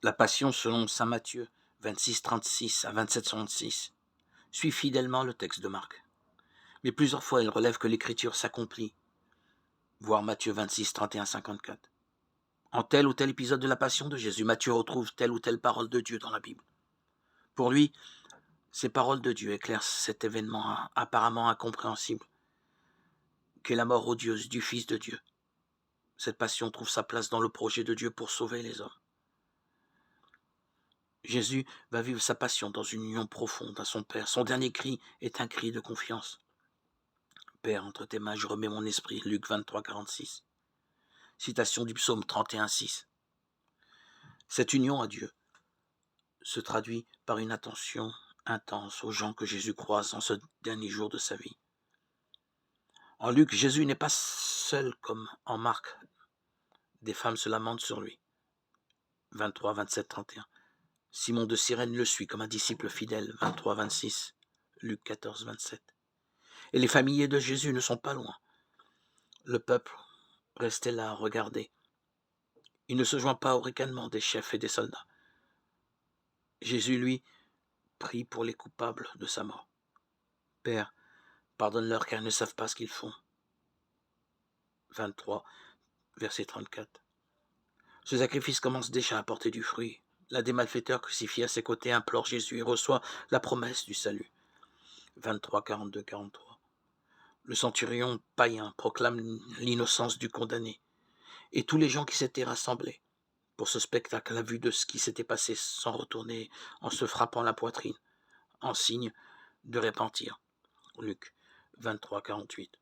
La Passion selon saint Matthieu, 26, 36 à 27, 66, suit fidèlement le texte de Marc. Mais plusieurs fois, il relève que l'écriture s'accomplit, voir Matthieu 26, 31, 54. En tel ou tel épisode de la Passion de Jésus, Matthieu retrouve telle ou telle parole de Dieu dans la Bible. Pour lui, ces paroles de Dieu éclairent cet événement apparemment incompréhensible, qu'est la mort odieuse du Fils de Dieu. Cette passion trouve sa place dans le projet de Dieu pour sauver les hommes. Jésus va vivre sa passion dans une union profonde à son Père. Son dernier cri est un cri de confiance. Père, entre tes mains, je remets mon esprit. Luc 23, 46. Citation du psaume 31, 6. Cette union à Dieu se traduit par une attention intense aux gens que Jésus croise en ce dernier jour de sa vie. En Luc, Jésus n'est pas seul comme en Marc. Des femmes se lamentent sur lui. 23, 27, 31. Simon de Cyrène le suit comme un disciple fidèle. 23, 26. Luc 14, 27. Et les familles de Jésus ne sont pas loin. Le peuple restait là à regarder. Il ne se joint pas au ricanement des chefs et des soldats. Jésus, lui, prie pour les coupables de sa mort. Père, pardonne-leur car ils ne savent pas ce qu'ils font. 23, verset 34. Ce sacrifice commence déjà à porter du fruit. L'un des malfaiteurs crucifiés à ses côtés implore Jésus et reçoit la promesse du salut. 23, 42, 43. Le centurion païen proclame l'innocence du condamné. Et tous les gens qui s'étaient rassemblés pour ce spectacle, à la vue de ce qui s'était passé, s'en retournaient en se frappant la poitrine, en signe de repentir. Luc 23, 48.